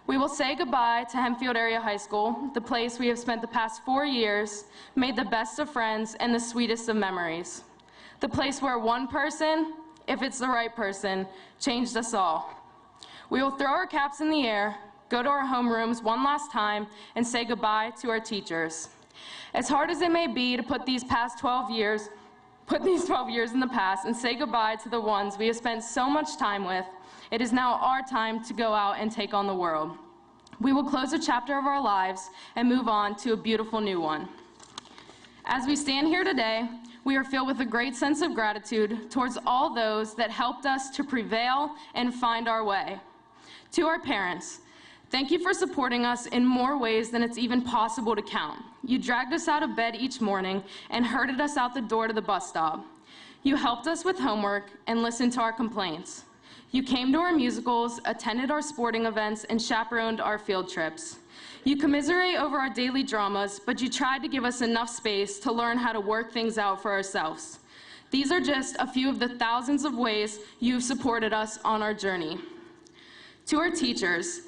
We will say goodbye to Hempfield Area High School, the place we have spent the past 4 years, made the best of friends and the sweetest of memories. The place where one person, if it's the right person, changed us all. We will throw our caps in the air, go to our homerooms one last time, and say goodbye to our teachers. As hard as it may be to put these 12 years in the past and say goodbye to the ones we have spent so much time with, it is now our time to go out and take on the world. We will close a chapter of our lives and move on to a beautiful new one. As we stand here today, we are filled with a great sense of gratitude towards all those that helped us to prevail and find our way. To our parents, thank you for supporting us in more ways than it's even possible to count. You dragged us out of bed each morning and herded us out the door to the bus stop. You helped us with homework and listened to our complaints. You came to our musicals, attended our sporting events, and chaperoned our field trips. You commiserate over our daily dramas, but you tried to give us enough space to learn how to work things out for ourselves. These are just a few of the thousands of ways you've supported us on our journey. To our teachers,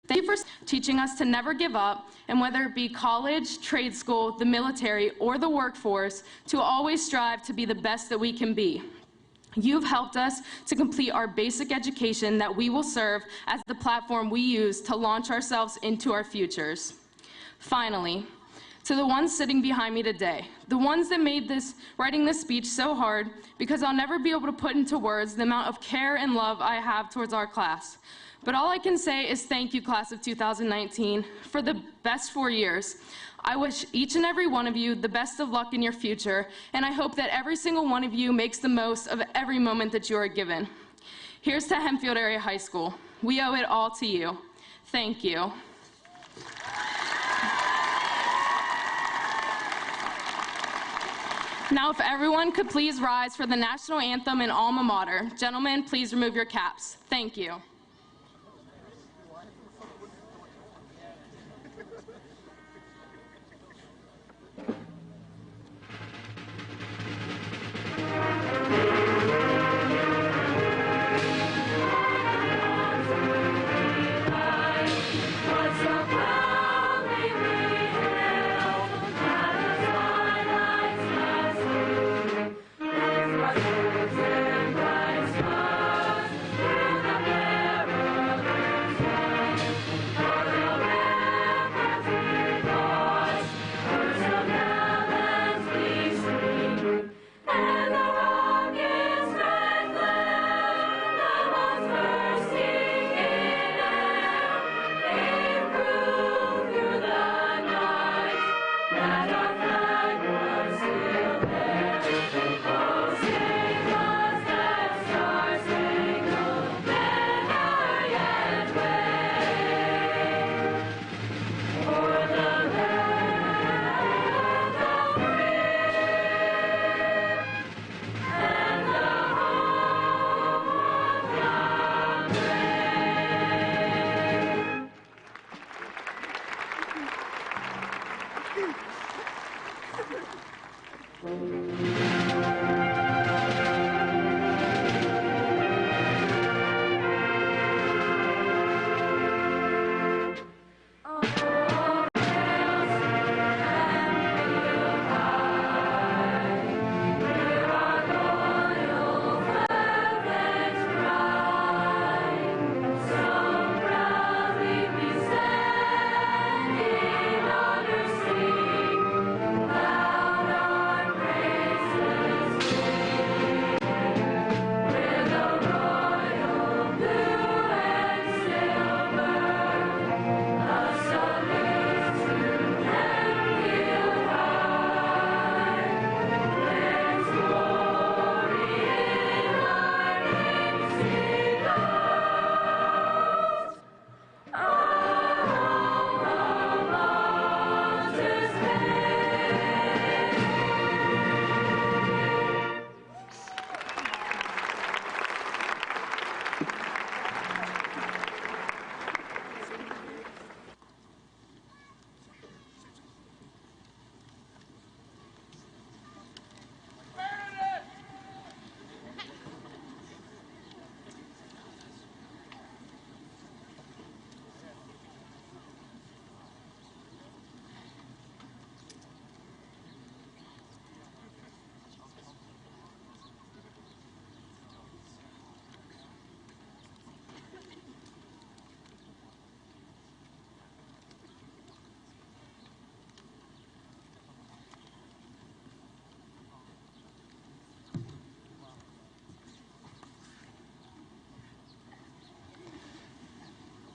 thank you for teaching us to never give up, and whether it be college, trade school, the military, or the workforce, to always strive to be the best that we can be. You've helped us to complete our basic education that we will serve as the platform we use to launch ourselves into our futures. Finally, to the ones sitting behind me today, the ones that made writing this speech so hard, because I'll never be able to put into words the amount of care and love I have towards our class. But all I can say is thank you, class of 2019, for the best 4 years. I wish each and every one of you the best of luck in your future, and I hope that every single one of you makes the most of every moment that you are given. Here's to Hempfield Area High School. We owe it all to you. Thank you. Now, if everyone could please rise for the national anthem and alma mater. Gentlemen, please remove your caps. Thank you. Through the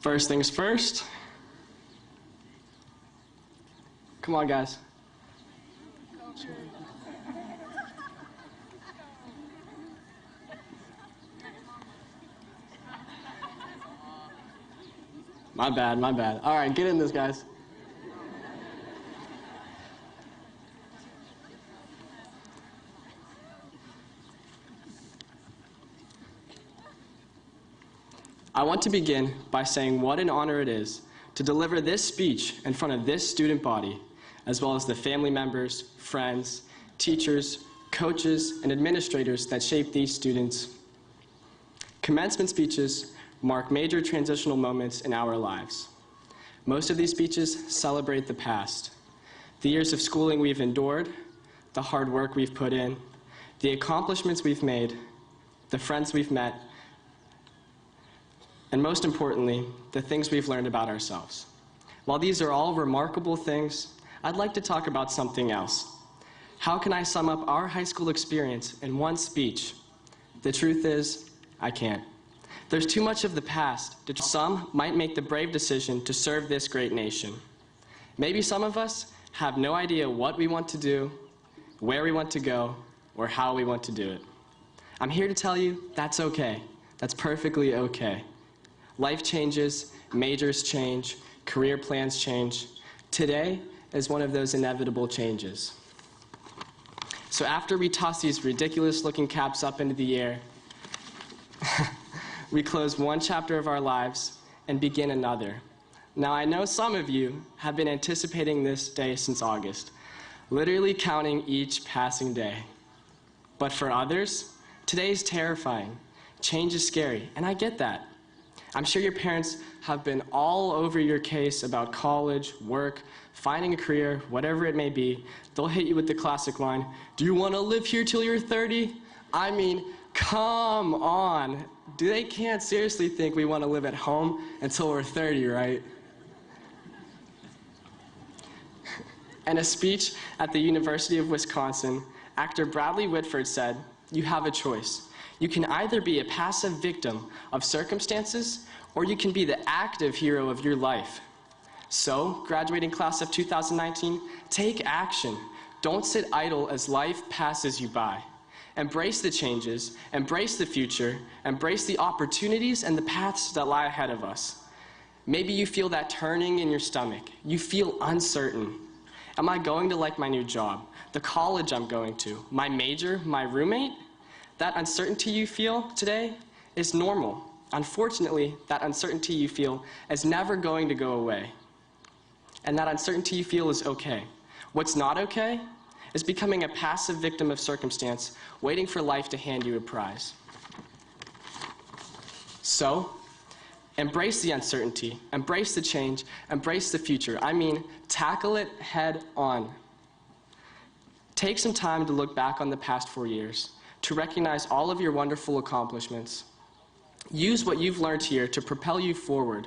First things first. Come on, guys. My bad, my bad. All right, get in this, guys. I want to begin by saying what an honor it is to deliver this speech in front of this student body, as well as the family members, friends, teachers, coaches, and administrators that shape these students. Commencement speeches mark major transitional moments in our lives. Most of these speeches celebrate the past, the years of schooling we've endured, the hard work we've put in, the accomplishments we've made, the friends we've met, and most importantly, the things we've learned about ourselves. While these are all remarkable things, I'd like to talk about something else. How can I sum up our high school experience in one speech? The truth is, I can't. There's too much of the past. Some might make the brave decision to serve this great nation. Maybe some of us have no idea what we want to do, where we want to go, or how we want to do it. I'm here to tell you that's okay. That's perfectly okay. Life changes, majors change, career plans change. Today is one of those inevitable changes. So after we toss these ridiculous-looking caps up into the air, we close one chapter of our lives and begin another. Now, I know some of you have been anticipating this day since August, literally counting each passing day. But for others, today is terrifying. Change is scary, and I get that. I'm sure your parents have been all over your case about college, work, finding a career, whatever it may be. They'll hit you with the classic line, "Do you want to live here till you're 30? I mean, come on. They can't seriously think we want to live at home until we're 30, right?" In a speech at the University of Wisconsin, actor Bradley Whitford said, "You have a choice. You can either be a passive victim of circumstances, or you can be the active hero of your life." So, graduating class of 2019, take action. Don't sit idle as life passes you by. Embrace the changes, embrace the future, embrace the opportunities and the paths that lie ahead of us. Maybe you feel that turning in your stomach. You feel uncertain. Am I going to like my new job, the college I'm going to, my major, my roommate? That uncertainty you feel today is normal. Unfortunately, that uncertainty you feel is never going to go away. And that uncertainty you feel is okay. What's not okay is becoming a passive victim of circumstance, waiting for life to hand you a prize. So, embrace the uncertainty, embrace the change, embrace the future. I mean, tackle it head on. Take some time to look back on the past 4 years, to recognize all of your wonderful accomplishments. Use what you've learned here to propel you forward.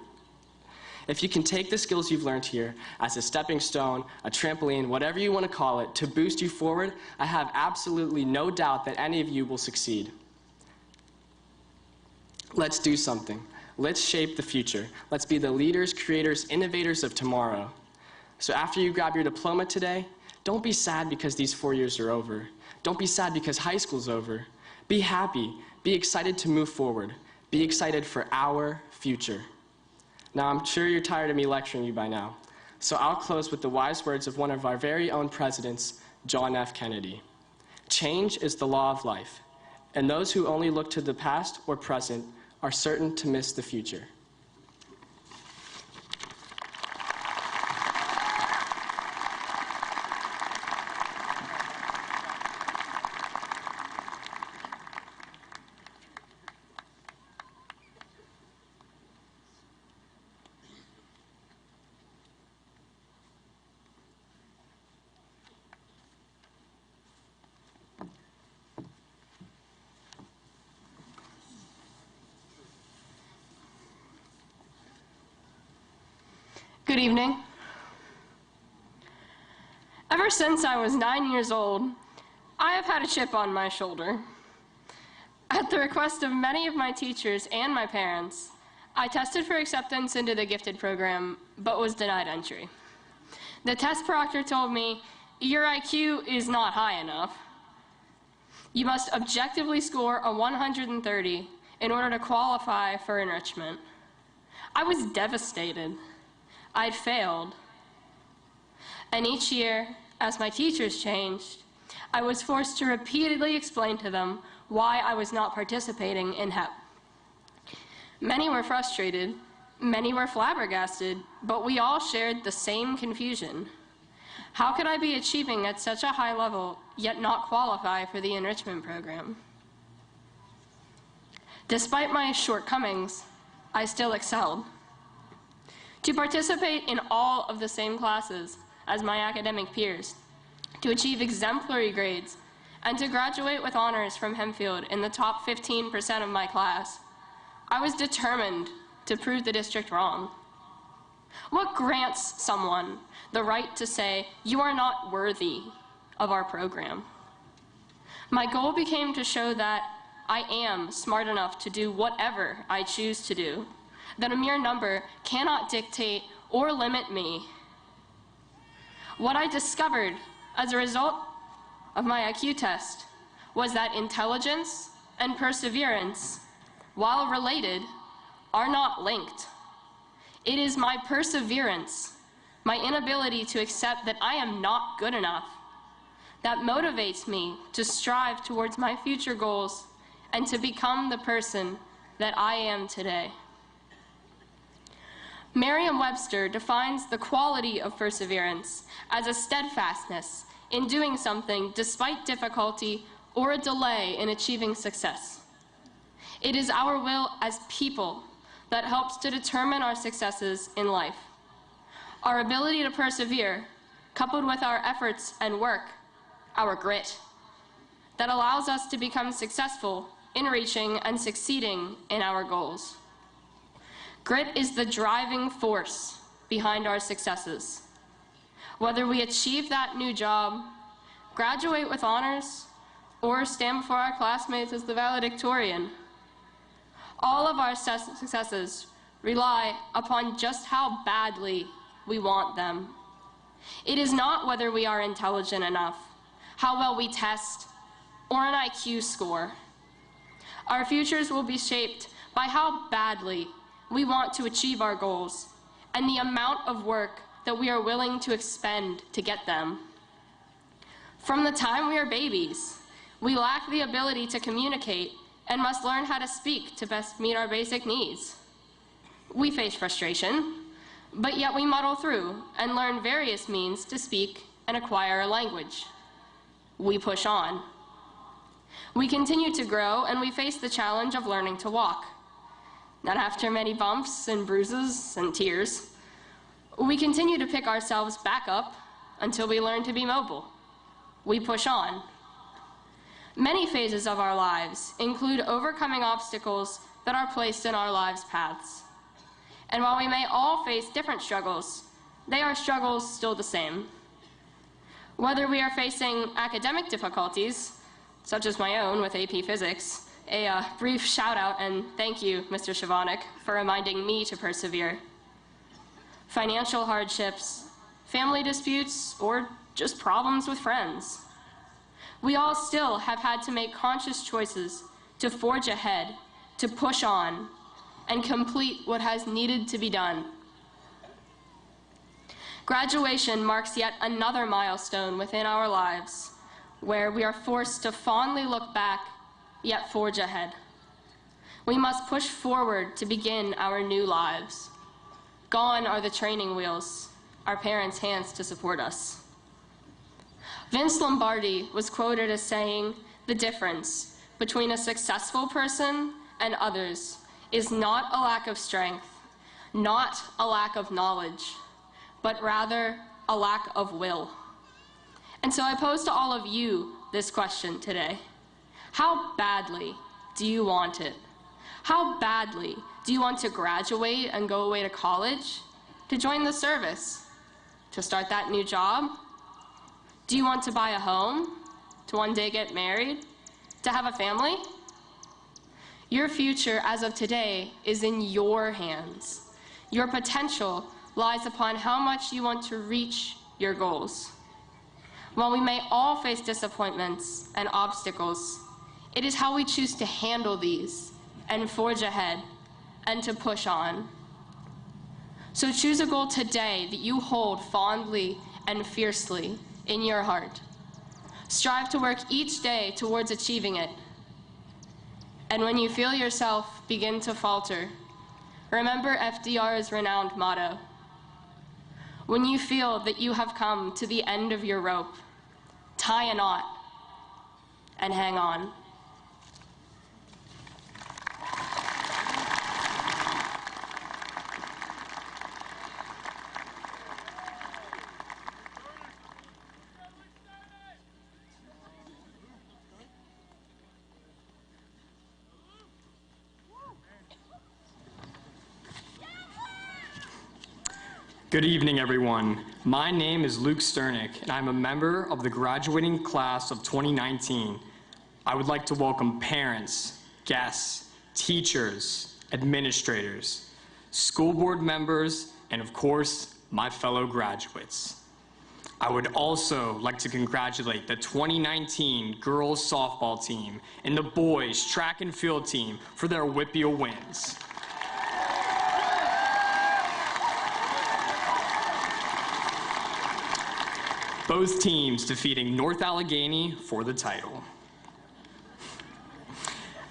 If you can take the skills you've learned here as a stepping stone, a trampoline, whatever you want to call it, to boost you forward, I have absolutely no doubt that any of you will succeed. Let's do something. Let's shape the future. Let's be the leaders, creators, innovators of tomorrow. So after you grab your diploma today, don't be sad because these 4 years are over. Don't be sad because high school's over. Be happy. Be excited to move forward. Be excited for our future. Now, I'm sure you're tired of me lecturing you by now, so I'll close with the wise words of one of our very own presidents, John F. Kennedy. Change is the law of life, and those who only look to the past or present are certain to miss the future. Good evening. Ever since I was 9 years old, I have had a chip on my shoulder. At the request of many of my teachers and my parents, I tested for acceptance into the gifted program, but was denied entry. The test proctor told me, "Your IQ is not high enough. You must objectively score a 130 in order to qualify for enrichment." I was devastated. I'd failed. And each year, as my teachers changed, I was forced to repeatedly explain to them why I was not participating in HEP. Many were frustrated, many were flabbergasted, but we all shared the same confusion. How could I be achieving at such a high level, yet not qualify for the enrichment program? Despite my shortcomings, I still excelled. To participate in all of the same classes as my academic peers, to achieve exemplary grades, and to graduate with honors from Hempfield in the top 15% of my class, I was determined to prove the district wrong. What grants someone the right to say, "You are not worthy of our program"? My goal became to show that I am smart enough to do whatever I choose to do, that a mere number cannot dictate or limit me. What I discovered as a result of my IQ test was that intelligence and perseverance, while related, are not linked. It is my perseverance, my inability to accept that I am not good enough, that motivates me to strive towards my future goals and to become the person that I am today. Merriam-Webster defines the quality of perseverance as a steadfastness in doing something despite difficulty or a delay in achieving success. It is our will as people that helps to determine our successes in life. Our ability to persevere, coupled with our efforts and work, our grit, that allows us to become successful in reaching and succeeding in our goals. Grit is the driving force behind our successes. Whether we achieve that new job, graduate with honors, or stand before our classmates as the valedictorian, all of our successes rely upon just how badly we want them. It is not whether we are intelligent enough, how well we test, or an IQ score. Our futures will be shaped by how badly we want to achieve our goals and the amount of work that we are willing to expend to get them. From the time we are babies, we lack the ability to communicate and must learn how to speak to best meet our basic needs. We face frustration, but yet we muddle through and learn various means to speak and acquire a language. We push on. We continue to grow and we face the challenge of learning to walk. Not after many bumps and bruises and tears. We continue to pick ourselves back up until we learn to be mobile. We push on. Many phases of our lives include overcoming obstacles that are placed in our lives' paths. And while we may all face different struggles, they are struggles still the same. Whether we are facing academic difficulties, such as my own with AP Physics, a brief shout out and thank you, Mr. Shavanik, for reminding me to persevere. Financial hardships, family disputes, or just problems with friends. We all still have had to make conscious choices to forge ahead, to push on, and complete what has needed to be done. Graduation marks yet another milestone within our lives, where we are forced to fondly look back, yet forge ahead. We must push forward to begin our new lives. Gone are the training wheels, our parents' hands to support us. Vince Lombardi was quoted as saying, "The difference between a successful person and others is not a lack of strength, not a lack of knowledge, but rather a lack of will." And so I pose to all of you this question today. How badly do you want it? How badly do you want to graduate and go away to college? To join the service? To start that new job? Do you want to buy a home? To one day get married? To have a family? Your future as of today is in your hands. Your potential lies upon how much you want to reach your goals. While we may all face disappointments and obstacles, it is how we choose to handle these and forge ahead and to push on. So choose a goal today that you hold fondly and fiercely in your heart. Strive to work each day towards achieving it. And when you feel yourself begin to falter, remember FDR's renowned motto: when you feel that you have come to the end of your rope, tie a knot and hang on. Good evening, everyone. My name is Luke Sternick, and I'm a member of the graduating class of 2019. I would like to welcome parents, guests, teachers, administrators, school board members, and of course, my fellow graduates. I would also like to congratulate the 2019 girls softball team and the boys track and field team for their WIPIA wins. Both teams defeating North Allegheny for the title.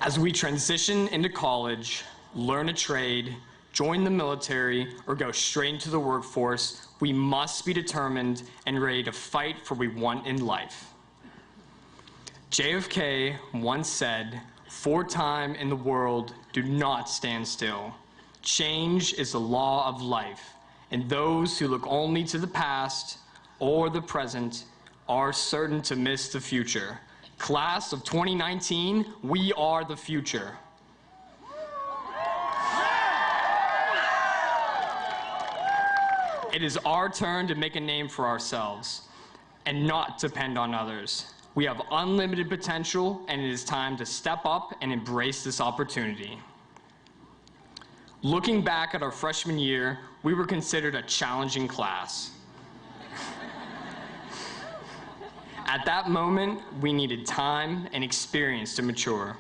As we transition into college, learn a trade, join the military, or go straight into the workforce, we must be determined and ready to fight for what we want in life. JFK once said, "For time in the world, do not stand still. Change is the law of life, and those who look only to the past or the present are certain to miss the future." Class of 2019, we are the future. It is our turn to make a name for ourselves and not depend on others. We have unlimited potential, and it is time to step up and embrace this opportunity. Looking back at our freshman year, we were considered a challenging class. At that moment, we needed time and experience to mature.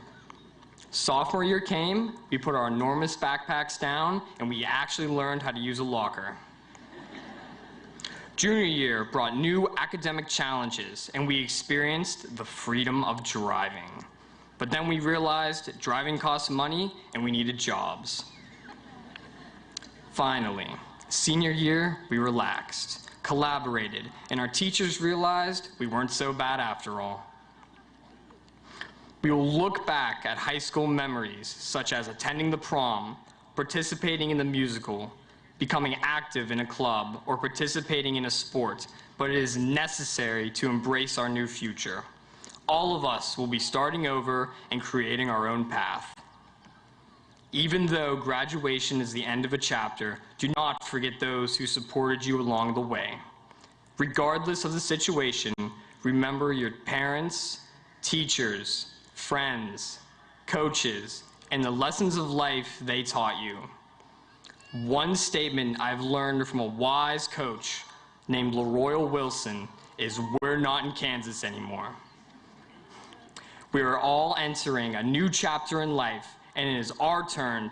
Sophomore year came, we put our enormous backpacks down, and we actually learned how to use a locker. Junior year brought new academic challenges, and we experienced the freedom of driving. But then we realized driving costs money, and we needed jobs. Finally, senior year, we relaxed, collaborated, and our teachers realized we weren't so bad after all. We will look back at high school memories such as attending the prom, participating in the musical, becoming active in a club, or participating in a sport, but it is necessary to embrace our new future. All of us will be starting over and creating our own path. Even though graduation is the end of a chapter, do not forget those who supported you along the way. Regardless of the situation, remember your parents, teachers, friends, coaches, and the lessons of life they taught you. One statement I've learned from a wise coach named LaRoyal Wilson is, "We're not in Kansas anymore." We are all entering a new chapter in life, and it is our turn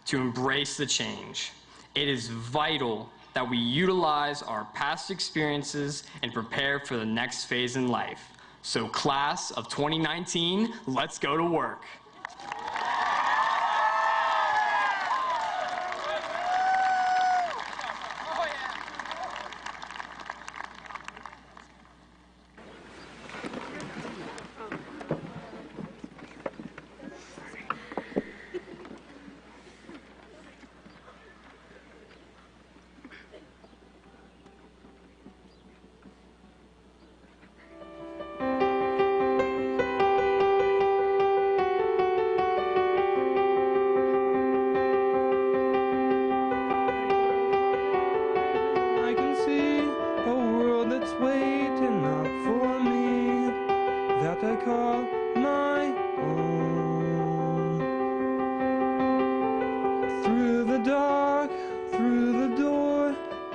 to embrace the change. It is vital that we utilize our past experiences and prepare for the next phase in life. So class of 2019, let's go to work.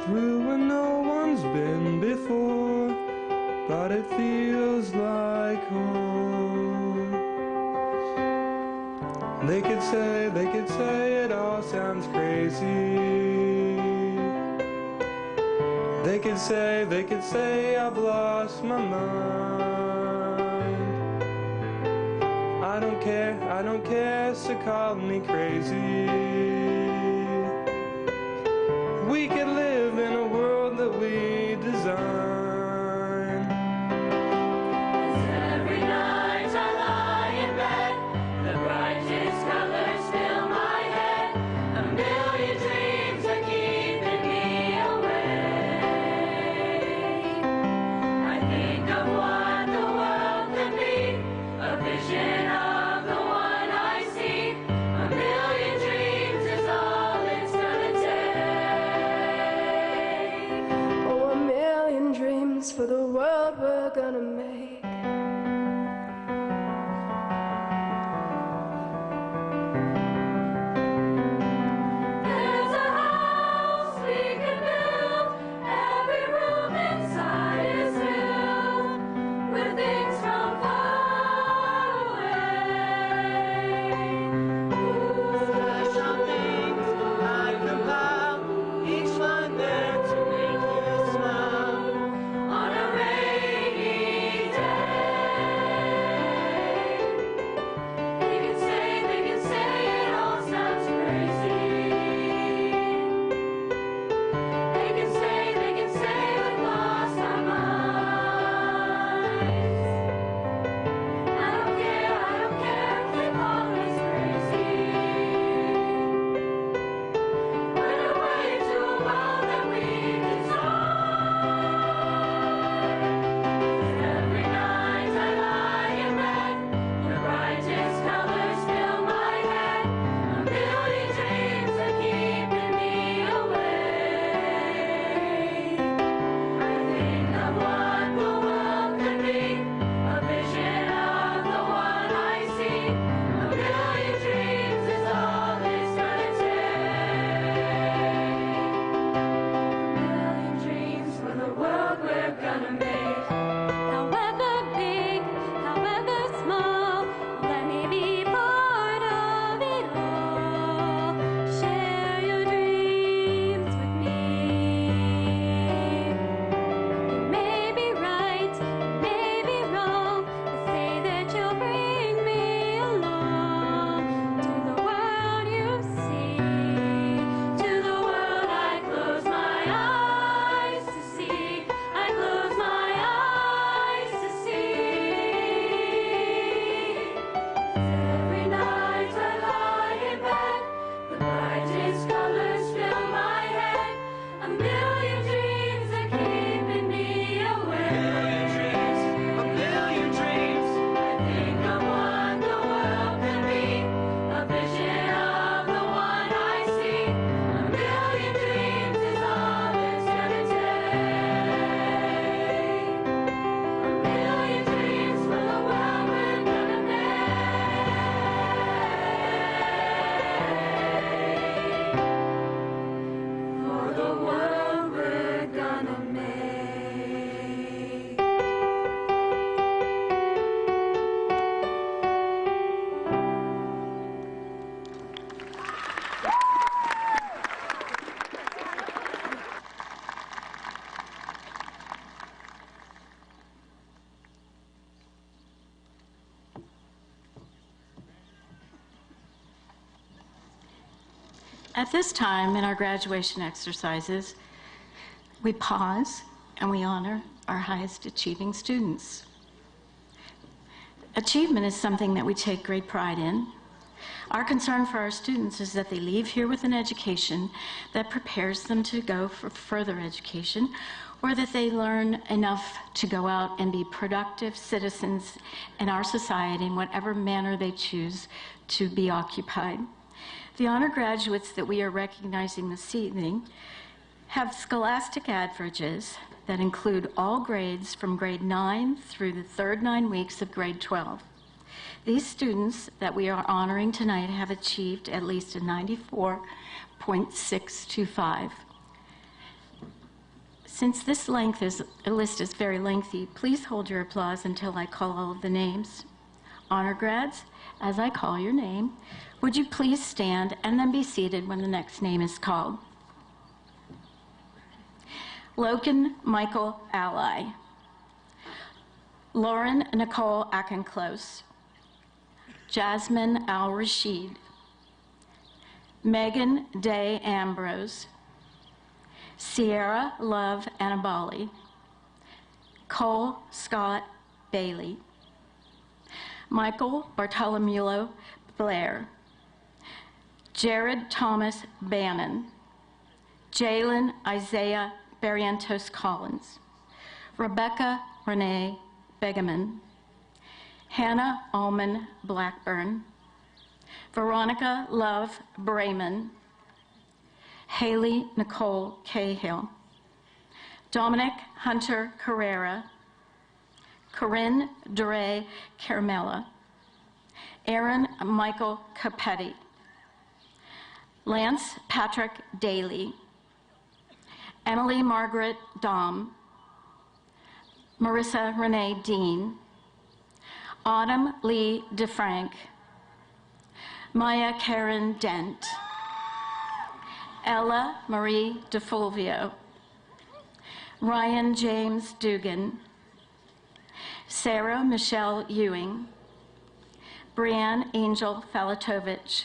through where no one's been before, but it feels like home. They could say it all sounds crazy. They could say I've lost my mind. I don't care, so call me crazy. We could live in a world that we design. 'Cause every night I lie in bed, the brightest colors fill my head. A million dreams are keeping me awake. I think of what the world could be, a vision of the one I see. A million dreams is all it's gonna take. Oh, a million dreams for the world we're gonna make. There's a house we can build, every room inside is filled with things from far away. Special things I compile, each one there to make you smile on a rainy day. They can say it all sounds crazy. They can say we've lost our minds. I don't care if they call us crazy. Run away to a world that we desire. Every night I lie in bed, the brightest colors fill my head. A million dreams are keeping me awake. I think of what the world could be, a vision of the one I see. A million dreams is all it's gonna take. A million dreams for the world we're gonna make. However big, however small, let me be part of it all. Share your dreams with me. You may be right, you may be wrong, but say that you'll bring me along to the world you see, to the world I close my eyes to see. I close my eyes to see. Every night I lie in bed, the brightest colors fill my head. A million dreams are keeping me awake. A million dreams. I think of what the world could be, a vision of the one I see. A million dreams is all it's gonna take. A million dreams for the world we're gonna make. For the world we're gonna make. At this time in our graduation exercises, we pause and we honor our highest achieving students. Achievement is something that we take great pride in. Our concern for our students is that they leave here with an education that prepares them to go for further education, or that they learn enough to go out and be productive citizens in our society in whatever manner they choose to be occupied. The honor graduates that we are recognizing this evening have scholastic averages that include all grades from grade 9 through the third 9 weeks of grade 12. These students that we are honoring tonight have achieved at least a 94.625. Since this list is very lengthy, please hold your applause until I call all of the names. Honor grads, as I call your name, would you please stand and then be seated when the next name is called? Logan Michael Ally. Lauren Nicole Akenclose. Jasmine Al-Rashid. Megan Day Ambrose. Sierra Love Anabali. Cole Scott Bailey. Michael Bartolomeo Blair. Jared Thomas Bannon. Jalen Isaiah Barrientos Collins. Rebecca Renee Begeman. Hannah Allman Blackburn. Veronica Love Brayman. Haley Nicole Cahill. Dominic Hunter Carrera. Corinne Dure Caramella. Aaron Michael Capetti. Lance Patrick Daly. Emily Margaret Dom. Marissa Renee Dean. Autumn Lee DeFrank. Maya Karen Dent. Ella Marie DeFulvio. Ryan James Dugan. Sarah Michelle Ewing. Brianne Angel Falatovich.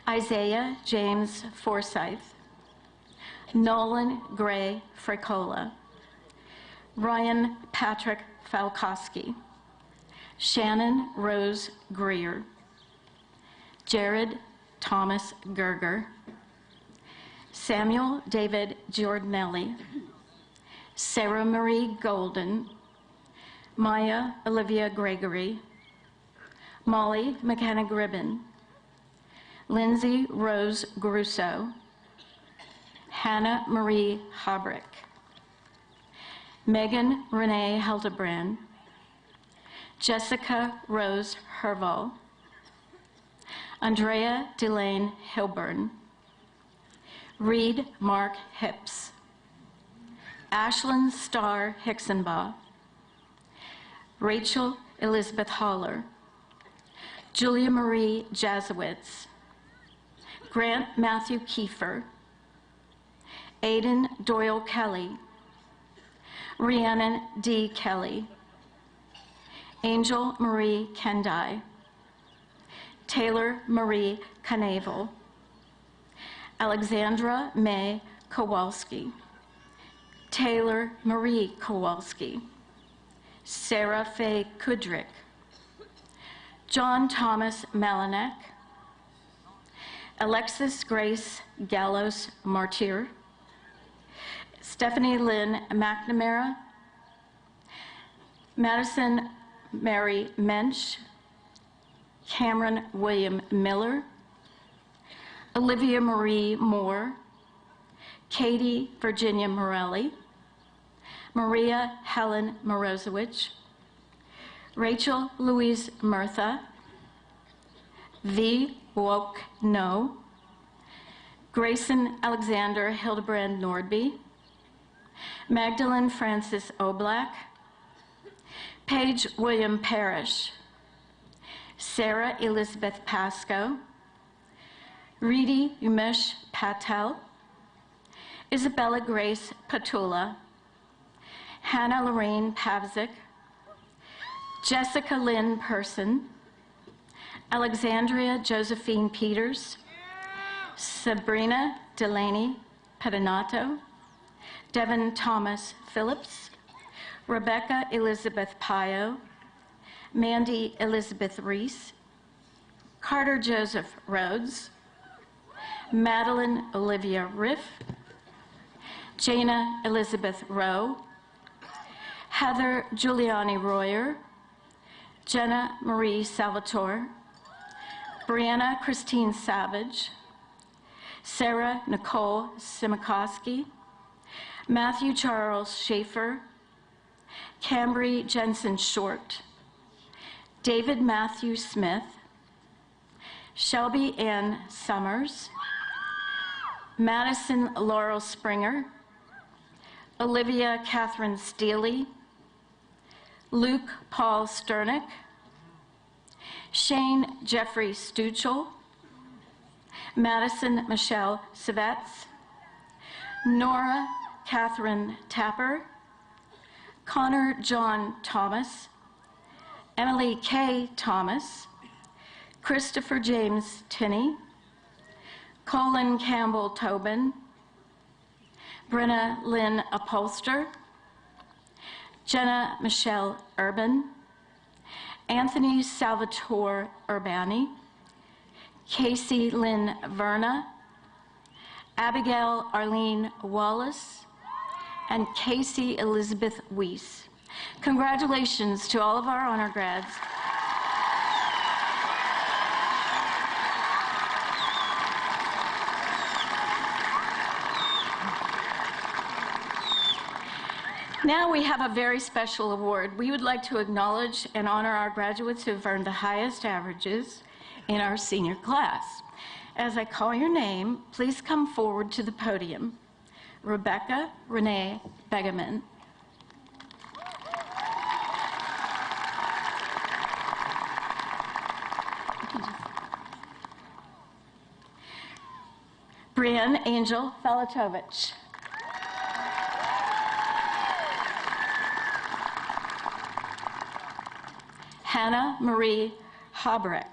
Isaiah James Forsyth. Nolan Gray Fricola. Ryan Patrick Falkowski. Shannon Rose Greer. Jared Thomas Gerger. Samuel David Giordinelli. Sarah Marie Golden. Maya Olivia Gregory. Molly McKenna Gribben. Lindsay Rose Grusso. Hannah Marie Habrick. Megan Renee Hildebrand. Jessica Rose Herval. Andrea Delane Hilburn. Reed Mark Hips. Ashlyn Starr Hicksonbaugh. Rachel Elizabeth Holler. Julia Marie Jasowitz. Grant Matthew Kiefer. Aiden Doyle Kelly. Rhiannon D. Kelly. Angel Marie Kendai. Taylor Marie Knavel. Alexandra May Kowalski. Taylor Marie Kowalski. Sarah Faye Kudrick. John Thomas Malinek. Alexis Grace Gallos Martyr. Stephanie Lynn McNamara. Madison Mary Mensch. Cameron William Miller. Olivia Marie Moore. Katie Virginia Morelli. Maria Helen Morozowicz. Rachel Louise Murtha. V. Woke No. Grayson Alexander Hildebrand Nordby. Magdalene Francis Oblak. Paige William Parrish. Sarah Elizabeth Pasco. Reedy Umesh Patel. Isabella Grace Patula. Hannah Lorraine Pavzik. Jessica Lynn Person. Alexandria Josephine Peters. Sabrina Delaney Pedinato. Devin Thomas Phillips. Rebecca Elizabeth Pio. Mandy Elizabeth Reese. Carter Joseph Rhodes. Madeline Olivia Riff. Jana Elizabeth Rowe. Heather Giuliani Royer. Jenna Marie Salvatore. Brianna Christine Savage. Sarah Nicole Simikoski. Matthew Charles Schaefer. Cambry Jensen Short. David Matthew Smith. Shelby Ann Summers. Madison Laurel Springer. Olivia Catherine Steele, Luke Paul Sternick, Shane Jeffrey Stuchel, Madison Michelle Savets, Nora Catherine Tapper, Connor John Thomas, Emily K. Thomas, Christopher James Tinney, Colin Campbell Tobin, Brenna Lynn Upholster, Jenna Michelle Urban, Anthony Salvatore Urbani, Casey Lynn Verna, Abigail Arlene Wallace, and Casey Elizabeth Weiss. Congratulations to all of our honor grads. Now we have a very special award. We would like to acknowledge and honor our graduates who have earned the highest averages in our senior class. As I call your name, please come forward to the podium. Rebecca Renee Begeman. Brienne Angel Falatovich. Hannah Marie Haberek.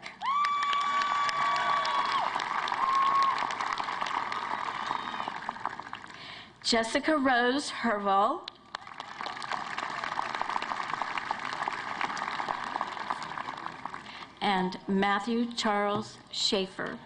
Jessica Rose Herval. And Matthew Charles Schaefer.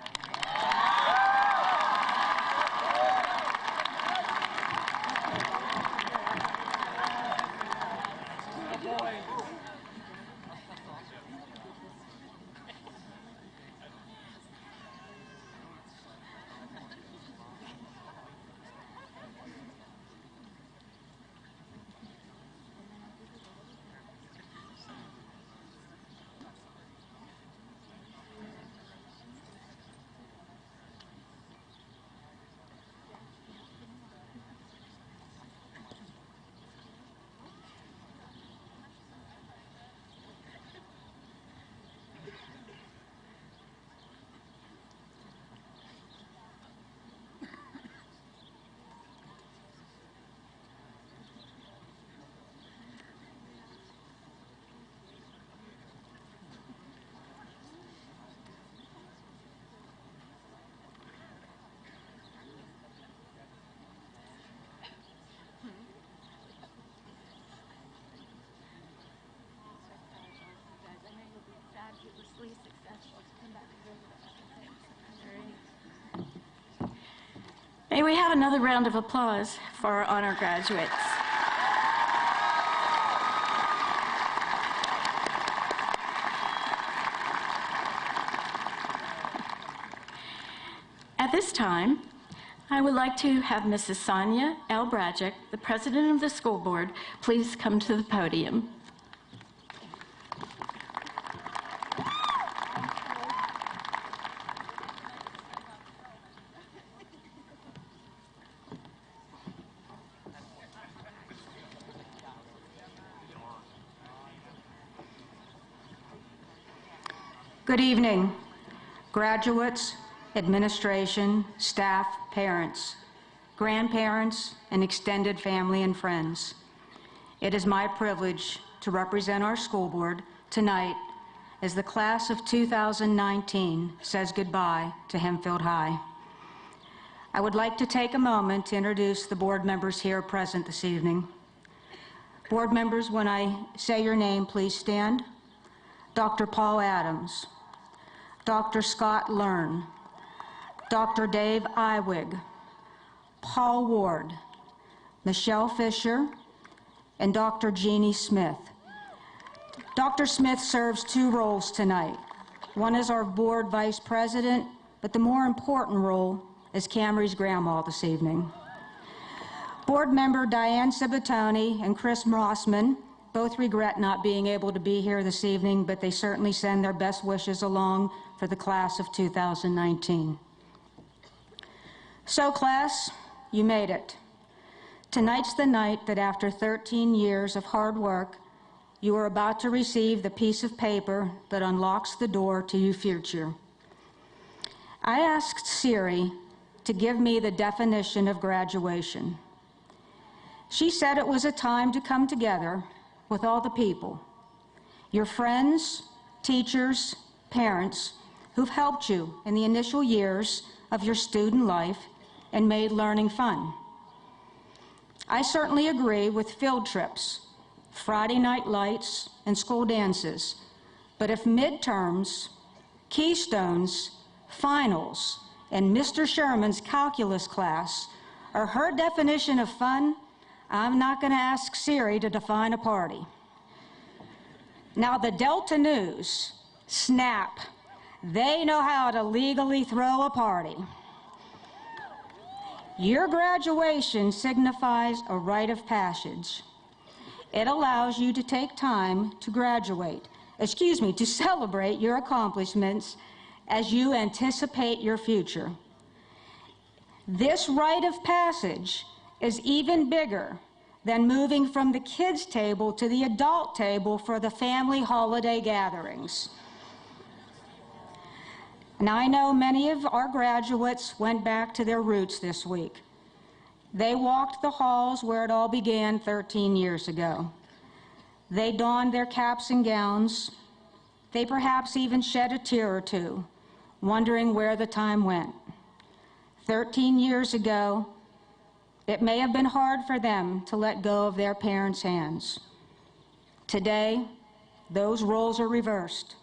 May we have another round of applause for our honor graduates. At this time, I would like to have Mrs. Sonia L. Brajic, the president of the school board, please come to the podium. Good evening, graduates, administration, staff, parents, grandparents, and extended family and friends. It is my privilege to represent our school board tonight as the class of 2019 says goodbye to Hempfield High. I would like to take a moment to introduce the board members here present this evening. Board members, when I say your name, please stand. Dr. Paul Adams, Dr. Scott Learn, Dr. Dave Iwig, Paul Ward, Michelle Fisher, and Dr. Jeannie Smith. Dr. Smith serves two roles tonight. One is our board vice president, but the more important role is Camry's grandma this evening. Board member Diane Cibatoni and Chris Rossman both regret not being able to be here this evening, but they certainly send their best wishes along for the class of 2019. So class, you made it. Tonight's the night that after 13 years of hard work, you are about to receive the piece of paper that unlocks the door to your future. I asked Siri to give me the definition of graduation. She said it was a time to come together with all the people, your friends, teachers, parents, who've helped you in the initial years of your student life and made learning fun. I certainly agree with field trips, Friday night lights, and school dances, but if midterms, keystones, finals, and Mr. Sherman's calculus class are her definition of fun, I'm not going to ask Siri to define a party. Now, the Delta News, snap, they know how to legally throw a party. Your graduation signifies a rite of passage. It allows you to take time to to celebrate your accomplishments as you anticipate your future. This rite of passage is even bigger than moving from the kids' table to the adult table for the family holiday gatherings. Now, I know many of our graduates went back to their roots this week. They walked the halls where it all began 13 years ago. They donned their caps and gowns. They perhaps even shed a tear or two, wondering where the time went. 13 years ago, it may have been hard for them to let go of their parents' hands. Today, those roles are reversed,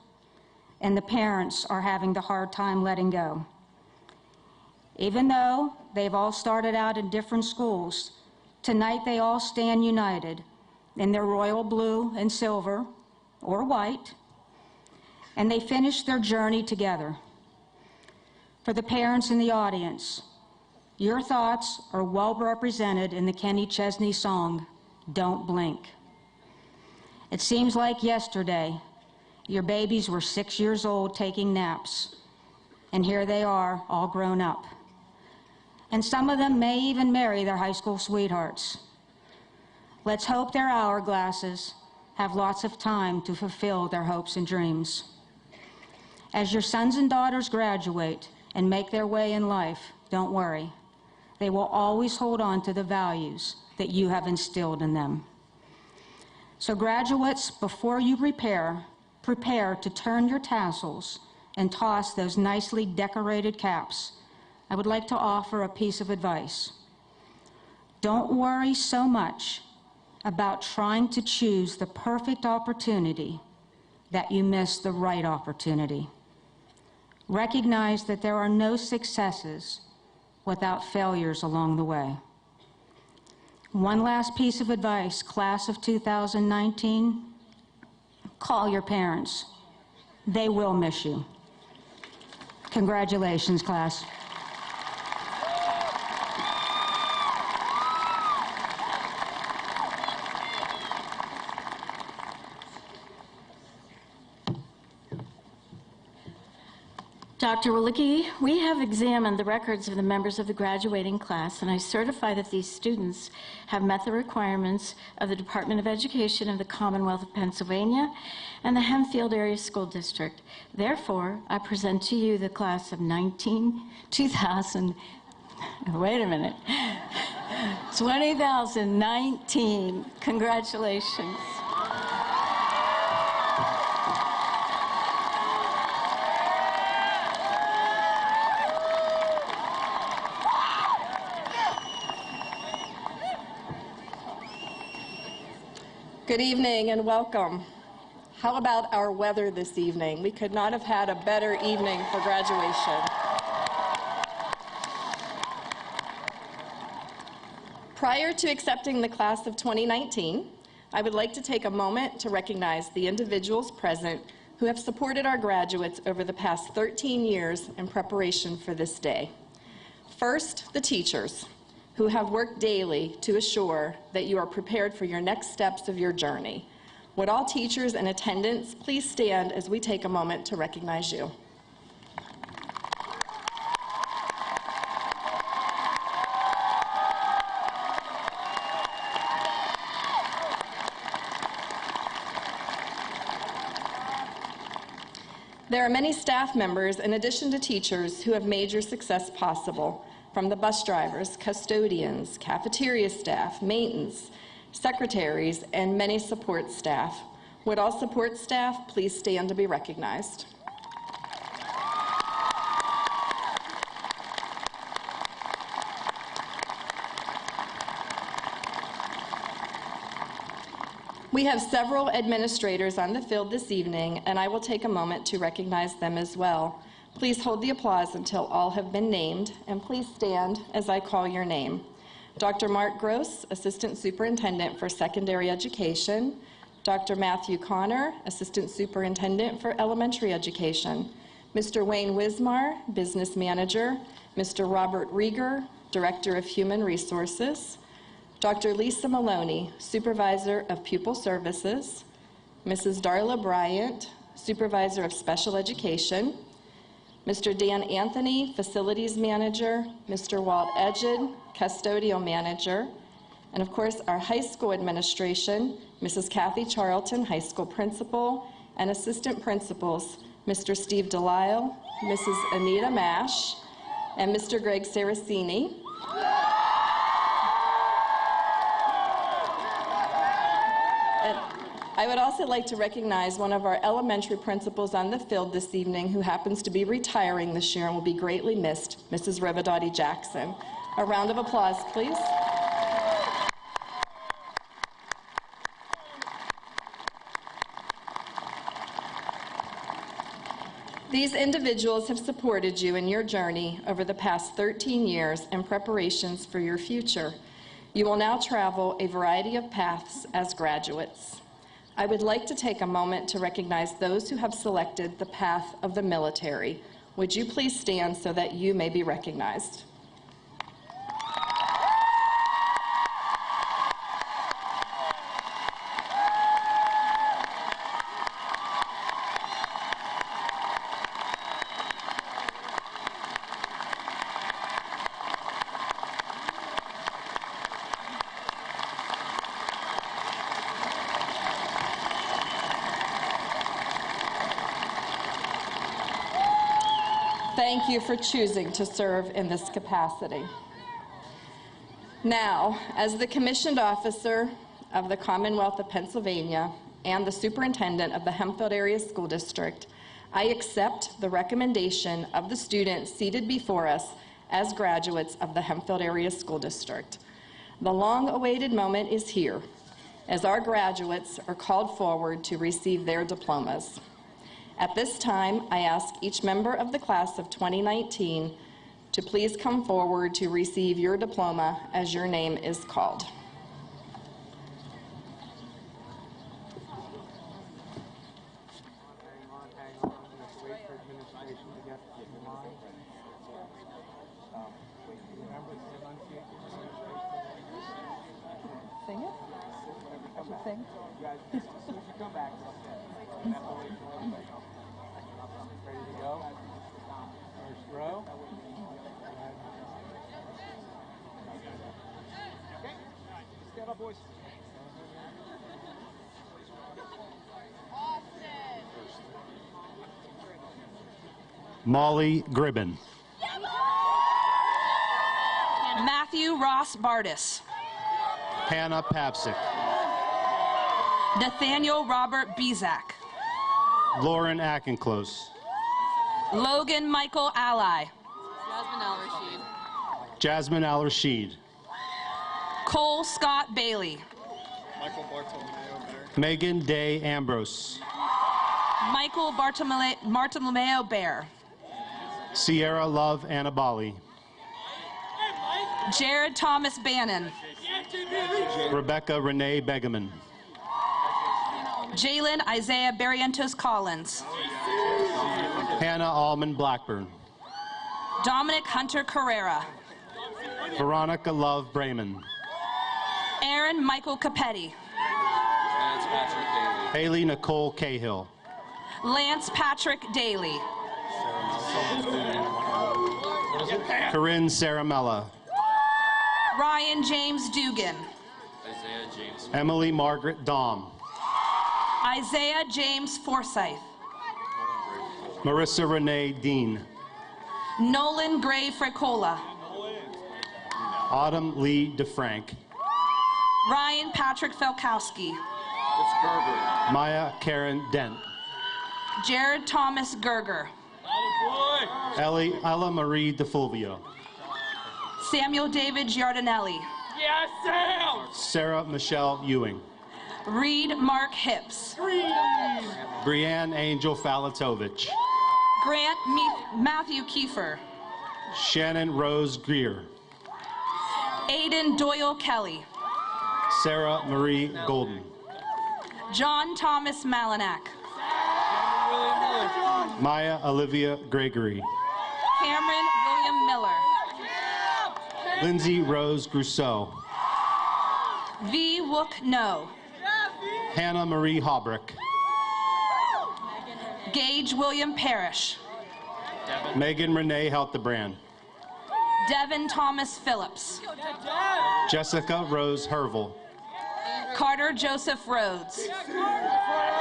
and the parents are having the hard time letting go. Even though they've all started out in different schools, tonight they all stand united in their royal blue and silver, or white, and they finish their journey together. For the parents in the audience, your thoughts are well represented in the Kenny Chesney song, Don't Blink. It seems like yesterday, your babies were 6 years old taking naps, and here they are, all grown up. And some of them may even marry their high school sweethearts. Let's hope their hourglasses have lots of time to fulfill their hopes and dreams. As your sons and daughters graduate and make their way in life, don't worry. They will always hold on to the values that you have instilled in them. So graduates, before you prepare to turn your tassels and toss those nicely decorated caps, I would like to offer a piece of advice. Don't worry so much about trying to choose the perfect opportunity that you miss the right opportunity. Recognize that there are no successes without failures along the way. One last piece of advice, class of 2019, call your parents. They will miss you. Congratulations, class. Dr. Walicki, we have examined the records of the members of the graduating class, and I certify that these students have met the requirements of the Department of Education of the Commonwealth of Pennsylvania and the Hempfield Area School District. Therefore, I present to you the class of 2019. Congratulations. Good evening and welcome. How about our weather this evening? We could not have had a better evening for graduation. Prior to accepting the class of 2019, I would like to take a moment to recognize the individuals present who have supported our graduates over the past 13 years in preparation for this day. First, the teachers, who have worked daily to assure that you are prepared for your next steps of your journey. Would all teachers in attendance please stand as we take a moment to recognize you. There are many staff members, in addition to teachers, who have made your success possible, from the bus drivers, custodians, cafeteria staff, maintenance, secretaries, and many support staff. Would all support staff please stand to be recognized? We have several administrators on the field this evening, and I will take a moment to recognize them as well. Please hold the applause until all have been named, and please stand as I call your name. Dr. Mark Gross, Assistant Superintendent for Secondary Education. Dr. Matthew Connor, Assistant Superintendent for Elementary Education. Mr. Wayne Wismar, Business Manager. Mr. Robert Rieger, Director of Human Resources. Dr. Lisa Maloney, Supervisor of Pupil Services. Mrs. Darla Bryant, Supervisor of Special Education. Mr. Dan Anthony, Facilities Manager. Mr. Walt Edged, Custodial Manager. And of course, our high school administration, Mrs. Kathy Charlton, High School Principal, and Assistant Principals, Mr. Steve Delisle, Mrs. Anita Mash, and Mr. Greg Saracini. I would also like to recognize one of our elementary principals on the field this evening who happens to be retiring this year and will be greatly missed, Mrs. Rivadaughty Jackson. A round of applause, please. These individuals have supported you in your journey over the past 13 years in preparations for your future. You will now travel a variety of paths as graduates. I would like to take a moment to recognize those who have selected the path of the military. Would you please stand so that you may be recognized? Thank you for choosing to serve in this capacity. Now, as the commissioned officer of the Commonwealth of Pennsylvania and the superintendent of the Hempfield Area School District, I accept the recommendation of the students seated before us as graduates of the Hempfield Area School District. The long-awaited moment is here, as our graduates are called forward to receive their diplomas. At this time, I ask each member of the class of 2019 to please come forward to receive your diploma as your name is called. Sing it? I should sing? Come back. Ready to go? First row. Okay. Stand up, boys. Molly Gribben. Matthew Ross Bardis. Hannah Papsick. Nathaniel Robert Bezak. Lauren Ackenclose. Logan Michael Ally. Jasmine Al-Rashid. Cole Scott Bailey. Megan Day Ambrose. Michael Bartolomeo Bear. Sierra Love Anabali. Jared Thomas Bannon. Rebecca Renee Begeman. Jalen Isaiah Barrientos Collins. Hannah Allman Blackburn. Dominic Hunter Carrera. Veronica Love Brayman. Aaron Michael Capetti. Haley Nicole Cahill. Lance Patrick Daly. Corinne Saramella. Ryan James Dugan. Emily Margaret Dahm. Isaiah James Forsyth. Marissa Renee Dean. Nolan Gray Fricola. Autumn Lee DeFrank. Ryan Patrick Felkowski. Maya Karen Dent. Jared Thomas Gerger. Ella Marie DeFulvio. Samuel David Giardinelli. Yes, Sam! Sarah Michelle Ewing. Reed Mark Hips. Brianne Angel Falatovich. Grant Matthew Kiefer. Shannon Rose Greer. Aiden Doyle Kelly. Sarah Marie Golden. John Thomas Malinak. Maya Olivia Gregory. Cameron William Miller. Lindsay Rose Grousseau. V. Wook No. Hannah Marie Haubrick. Gage William Parrish. Megan Renee Heltebrand. Devin Thomas Phillips. Jessica Rose Hervel. Carter Joseph Rhodes.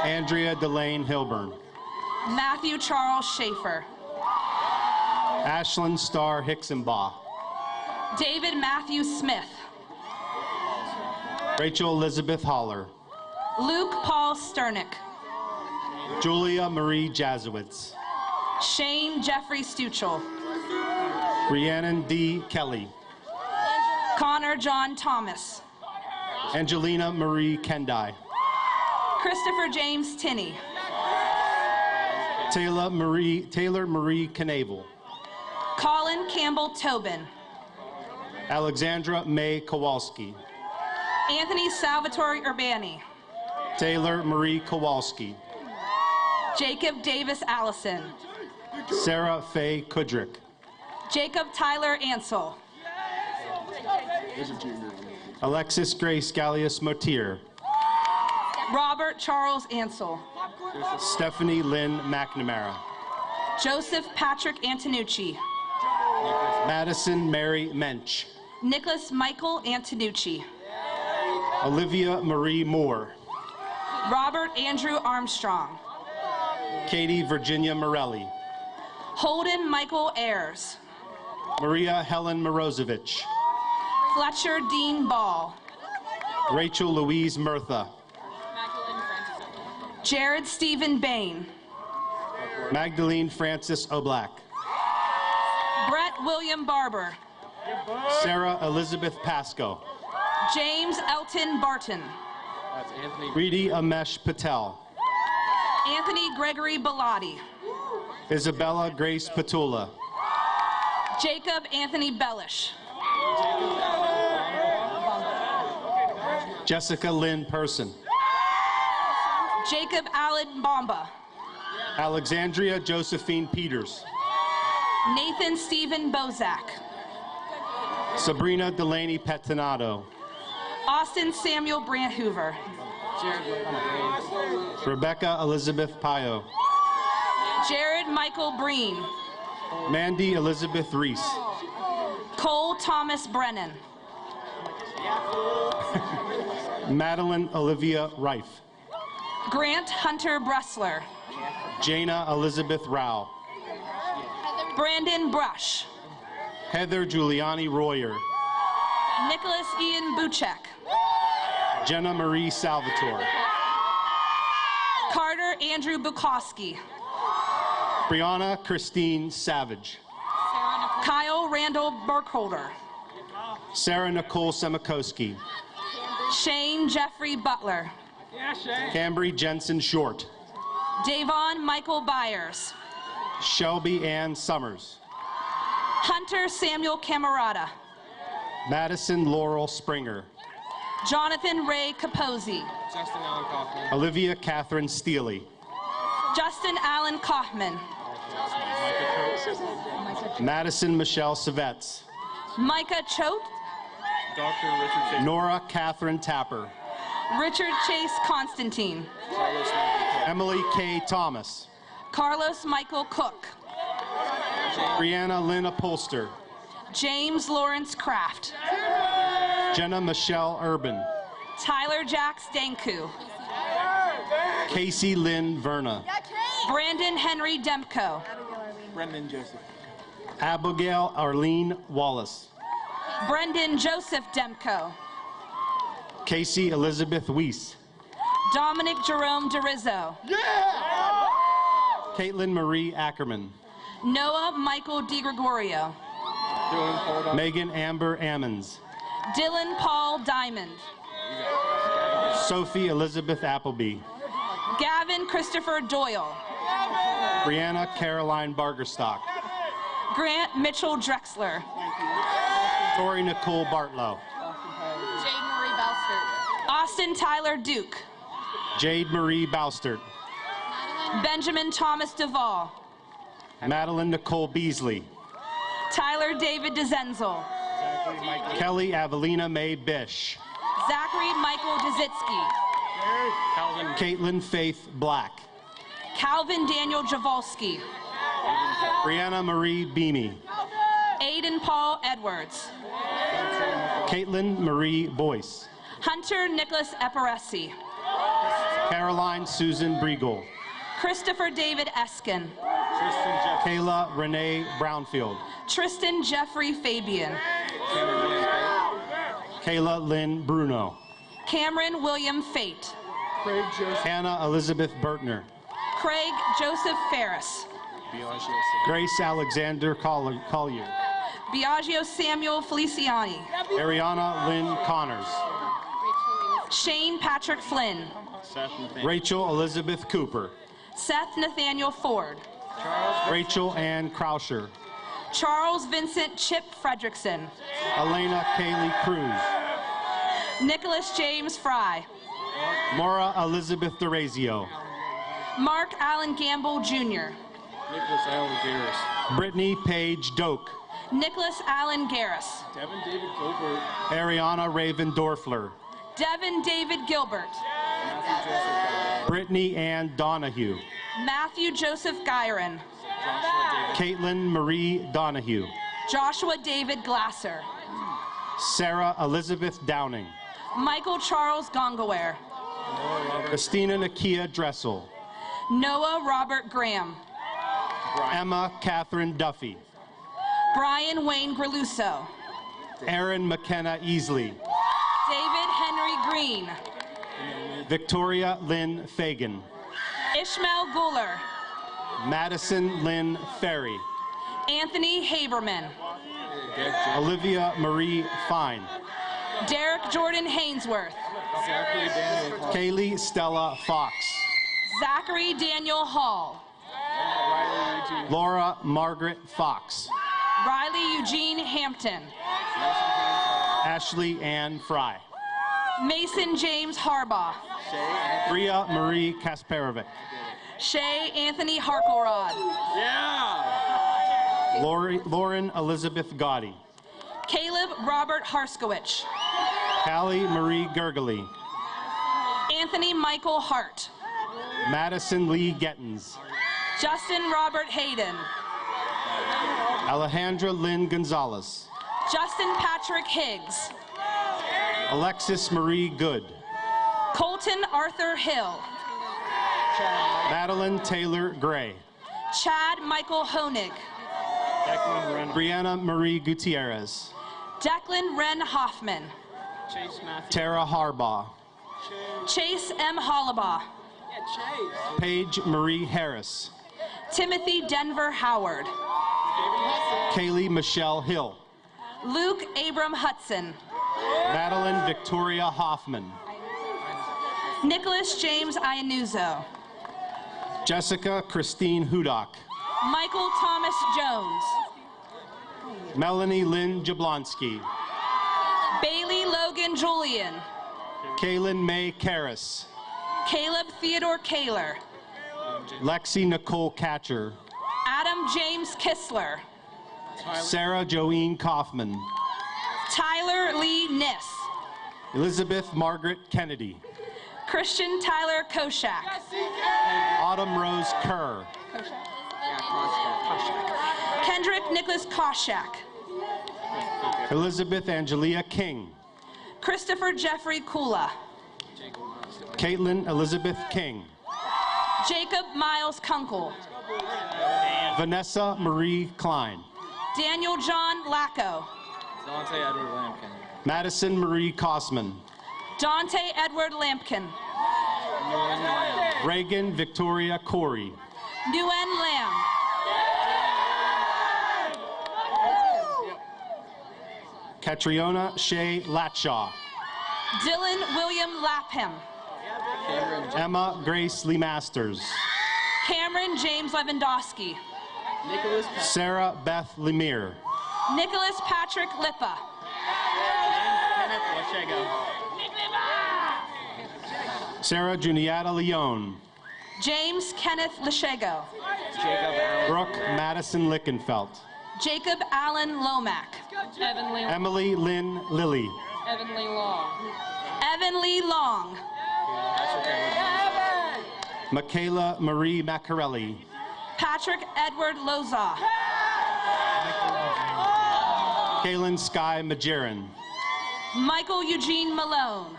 Andrea Delane Hilburn. Matthew Charles Schaefer. Ashlyn Starr Hicksenbaugh. David Matthew Smith. Rachel Elizabeth Holler. Luke Paul Sternick. Julia Marie Jazowitz. Shane Jeffrey Stuchel. Rhiannon D. Kelly. Connor John Thomas. Angelina Marie Kendai. Christopher James Tinney. Taylor Marie Knavel. Colin Campbell Tobin. Alexandra May Kowalski. Anthony Salvatore Urbani. Taylor Marie Kowalski. Jacob Davis Allison. Sarah Faye Kudrick. Jacob Tyler Ansel. Alexis Grace Gallius Motier. Robert Charles Ansel. Stephanie Lynn McNamara. Joseph Patrick Antonucci. Madison Mary Mensch. Nicholas Michael Antonucci. Olivia Marie Moore. Robert Andrew Armstrong. Katie Virginia Morelli. Holden Michael Ayers. Maria Helen Morozovich. Fletcher Dean Ball. Rachel Louise Murtha. Jared Stephen Bain. Magdalene Francis O'Black. Brett William Barber. Sarah Elizabeth Pasco. James Elton Barton. Reedy Amesh Patel. Anthony Gregory Bellotti. Isabella Grace Patula. Jacob Anthony Bellish. Jessica Lynn Person. Jacob Allen Bomba. Alexandria Josephine Peters. Nathan Stephen Bozak. Sabrina Delaney Petinato. Austin Samuel Brant Hoover. Rebecca Elizabeth Pio. Jared Michael Breen. Mandy Elizabeth Reese. Cole Thomas Brennan. Madeline Olivia Reif. Grant Hunter Bressler. Jana Elizabeth Rao. Brandon Brush. Heather Giuliani Royer. Nicholas Ian Buchek. Jenna Marie Salvatore. Carter Andrew Bukowski. Brianna Christine Savage. Kyle Randall Burkholder. Sarah Nicole Semikoski. Shane Jeffrey Butler. Cambry Jensen Short. Davon Michael Byers. Shelby Ann Summers. Hunter Samuel Camerata. Madison Laurel Springer. Jonathan Ray Capozzi. Justin Allen Kaufman. Olivia Catherine Steely. Justin Allen Kaufman. Madison Michelle Savets. Micah Choate. Dr. Richard Chase. Nora Catherine Tapper. Richard Chase Constantine. Emily K. Thomas. Carlos Michael Cook. Brianna Lynn Upholster. James Lawrence Kraft. Jenna Michelle Urban. Tyler Jax Danku. Casey Lynn Verna. Brandon Henry Demko. Brendan Joseph. Abigail Arlene Wallace. Brendan Joseph Demko. Casey Elizabeth Weiss. Dominic Jerome DeRizzo. Caitlin Marie Ackerman. Noah Michael DiGregorio. Megan Amber Ammons. Dylan Paul Diamond. Sophie Elizabeth Appleby. Gavin Christopher Doyle. Brianna Caroline Bargerstock. Grant Mitchell Drexler. Tori Nicole Bartlow. Jade Marie Balstert. Austin Tyler Duke. Jade Marie Baustert. Benjamin Thomas Duvall. Madeline Nicole Beasley. Tyler David DeZenzel. Kelly Avelina Mae Bish. Zachary Michael Dezitsky. Caitlin Faith Black. Calvin Daniel Javolsky. Brianna Marie Beamy. Aiden Paul Edwards. Caitlin Marie Boyce. Hunter Nicholas Eparesi. Caroline Susan Briegel. Christopher David Eskin. Kayla Renee Brownfield. Tristan Jeffrey Fabian. Kayla Lynn Bruno. Cameron William Fate. Hannah Elizabeth Bertner. Craig Joseph Ferris. Grace Alexander Collier. Biagio Samuel Feliciani. Ariana Lynn Connors. Shane Patrick Flynn. Rachel Elizabeth Cooper. Seth Nathaniel Ford. Rachel Ann Krauscher. Charles Vincent Chip Fredrickson. Elena Kaylee Cruz. Nicholas James Fry. Maura Elizabeth D'Orazio. Mark Allen Gamble Jr. Nicholas Allen Garris. Brittany Paige Doak. Nicholas Allen Garris. Devin David Gilbert. Ariana Raven Dorfler. Devin David Gilbert. Brittany Ann Donahue. Matthew Joseph Gyron. Caitlin Marie Donahue. Joshua David Glasser. Sarah Elizabeth Downing. Michael Charles Gongaware. Christina Nakia Dressel. Noah Robert Graham. Emma Catherine Duffy. Brian Wayne Greluso. Aaron McKenna Easley. David Henry Green. Victoria Lynn Fagan. Ishmael Guller. Madison Lynn Ferry. Anthony Haberman. Olivia Marie Fine. Derek Jordan Hainsworth. Kaylee Stella Fox. Zachary Daniel Hall. Laura Margaret Fox. Riley Eugene Hampton. Ashley Ann Fry. Mason James Harbaugh. Bria Marie Kasparovic. Shay Anthony Harkelrod. Lauren Elizabeth Gotti. Caleb Robert Harskowich. Callie Marie Gergely. Anthony Michael Hart. Madison Lee Gettins. Justin Robert Hayden. Alejandra Lynn Gonzalez. Justin Patrick Higgs. Alexis Marie Good. Colton Arthur Hill. Madeline Taylor Gray. Chad Michael Honig. Brianna Marie Gutierrez. Declan Wren Hoffman. Tara Harbaugh. Chase M. Hollabaugh. Paige Marie Harris. Timothy Denver Howard. Kaylee Michelle Hill. Luke Abram Hudson. Madeline Victoria Hoffman. Nicholas James Ianuzzo. Jessica Christine Hudak. Michael Thomas Jones. Melanie Lynn Jablonski. Bailey Logan Julian. Kaylin May Karras. Caleb Theodore Kaler. Lexi Nicole Catcher. Adam James Kistler. Sarah Joeen Kaufman. Tyler Lee Niss. Elizabeth Margaret Kennedy. Christian Tyler Koshak. Autumn Rose Kerr. Kendrick Nicholas Koshak. Elizabeth Angelia King. Christopher Jeffrey Kula. Caitlin Elizabeth King. Jacob Miles Kunkel. Vanessa Marie Klein. Daniel John Lacko. Dante Edward Lampkin. Madison Marie Kosman. Dante Edward Lampkin. Reagan Victoria Corey. Nguyen Lam. Catriona Shea Latshaw. Dylan William Lapham. Emma Grace Lee Masters. Cameron James Lewandowski. Sarah Beth Lemire. Nicholas Patrick Lippa. Sarah Juniata Leone. James Kenneth Leshego. Brooke Madison Lickenfelt. Jacob Allen Lomack. Emily Lynn Lilly. Evan Lee Long. Evan Lee Long. Michaela Marie Maccarelli. Patrick Edward Loza. Kaylin Sky Majerin. Michael Eugene Malone.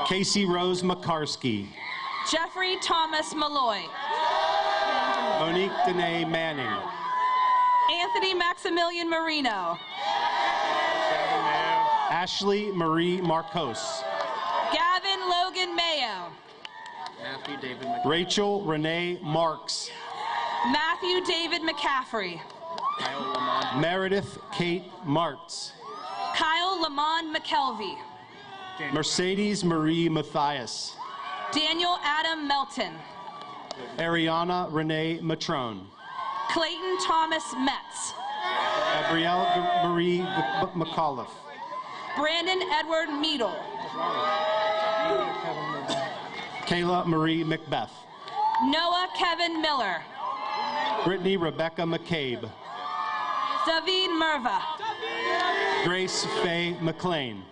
Casey Rose McCarsky. Jeffrey Thomas Malloy. Monique Danae Manning. Anthony Maximilian Marino. Ashley Marie Marcos. Gavin Logan Mayo. Matthew David Rachel Renee Marks. Matthew David McCaffrey. Meredith Kate Martz. Kyle Lamont McKelvey. Mercedes Marie Matthias. Daniel Adam Melton. Ariana Renee Matrone. Clayton Thomas Metz. Gabrielle Marie McAuliffe. Brandon Edward Meadle. Kayla Marie Macbeth. Noah Kevin Miller. Brittany Rebecca McCabe. David Merva. Grace Faye McLean.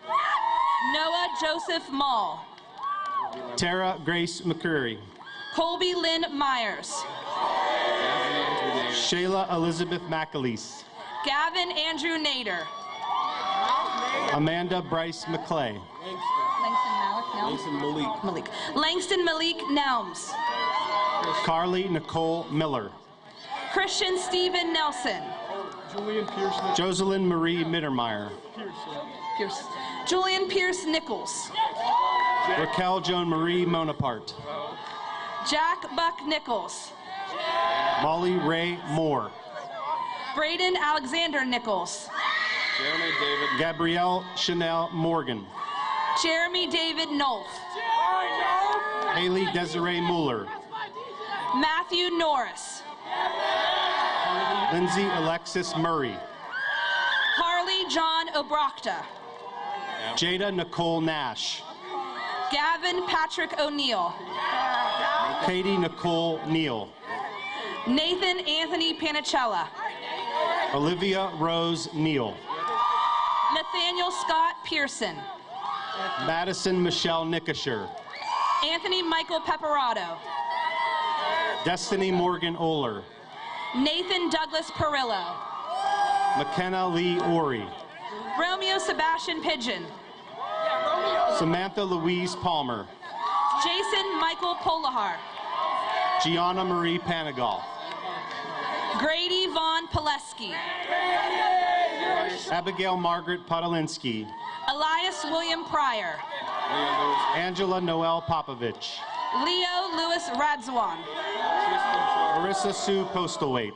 Noah Joseph Mall. Tara Grace McCurry. Colby Lynn Myers. Shayla Elizabeth McAleese. Gavin Andrew Nader. Amanda Bryce McClay. Langston Malik Nelms. Carly Nicole Miller. Christian Stephen Nelson. Jocelyn Marie Mittermeier. Julian Pierce Nichols. Raquel Joan Marie Monaparte. Jack Buck Nichols. Molly Ray Moore. Braden Alexander Nichols. Gabrielle Chanel Morgan. Jeremy David Nolf. Haley Desiree Mueller. Matthew Norris. Lindsay Alexis Murray. Harley John Obrochta. Jada Nicole Nash. Gavin Patrick O'Neill. Katie Nicole Neal. Nathan Anthony Panicella. Olivia Rose Neal. Nathaniel Scott Pearson. Madison Michelle Nickisher. Anthony Michael Peperato. Destiny Morgan Oler. Nathan Douglas Perillo. McKenna Lee Ori. Romeo Sebastian Pigeon. Samantha Louise Palmer. Jason Michael Polahar. Gianna Marie Panagal. Grady Vaughn Pileski. Abigail Margaret Podolinsky. Elias William Pryor. Angela Noel Popovich. Leo Lewis Radzwan. Marissa Sue Postlethwaite.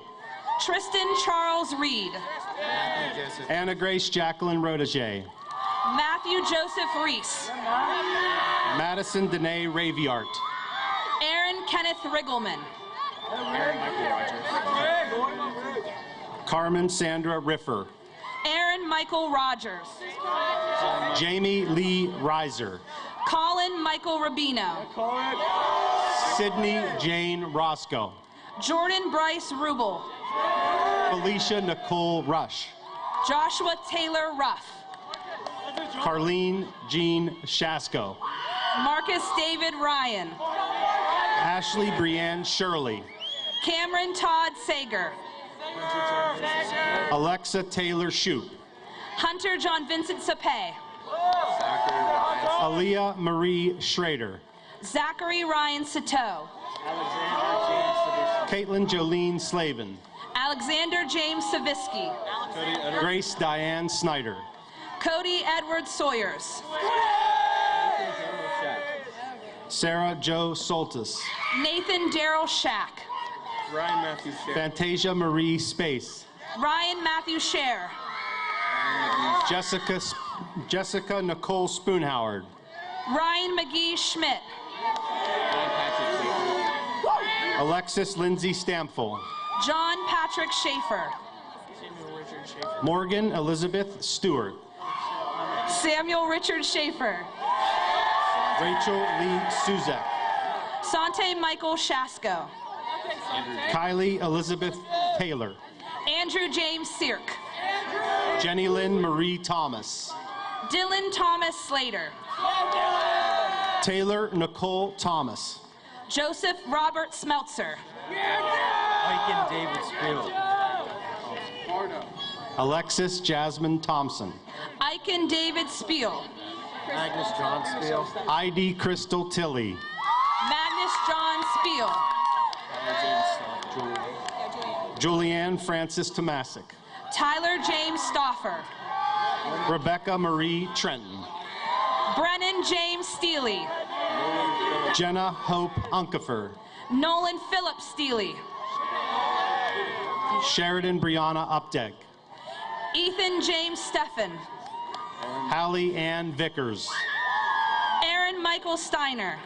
Tristan Charles Reed. Anna Grace Jacqueline Rodager. Matthew Joseph Reese. Madison Danae Raviart. Aaron Kenneth Riggleman. Carmen Sandra Riffer. Aaron Michael Rogers. Jamie Lee Reiser. Colin Michael Rubino. Sydney Jane Roscoe. Jordan Bryce Rubel. Felicia Nicole Rush. Joshua Taylor Ruff. Carlene Jean Shasko. Marcus David Ryan. Ashley Brienne Shirley. Cameron Todd Sager. Alexa Taylor Shoup. Hunter John Vincent Sapay. Aaliyah Marie Schrader. Zachary Ryan Sato. Caitlin Jolene Slavin. Alexander James Savisky. Grace Diane Snyder. Cody Edward Sawyers. Sarah Jo Soltis. Nathan Darrell Shack. Ryan Matthew Scher. Fantasia Marie Space. Ryan Matthew Scher. Jessica Nicole Spoonhoward. Ryan McGee Schmidt. Alexis Lindsay Stampfel. John Patrick Schaefer. Morgan Elizabeth Stewart. Samuel Richard Schaefer. Rachel Lee Suzak. Sante Michael Shasko. Kylie Elizabeth Taylor. Andrew James Sirk. Jenny Lynn Marie Thomas. Dylan Thomas Slater. Taylor Nicole Thomas. Joseph Robert Smeltzer. Aiken David Spiel. Alexis Jasmine Thompson. Aiken David Spiel. Agnes John Spiel. ID Crystal Tilley. Magnus John Spiel. Julianne Francis Tomasic. Tyler James Stoffer. Rebecca Marie Trenton. Brennan James Steely. Jenna Hope Unkefer. Nolan Phillip Steely. Sheridan Brianna Updike. Ethan James Steffen. Hallie Ann Vickers. Aaron Michael Steiner.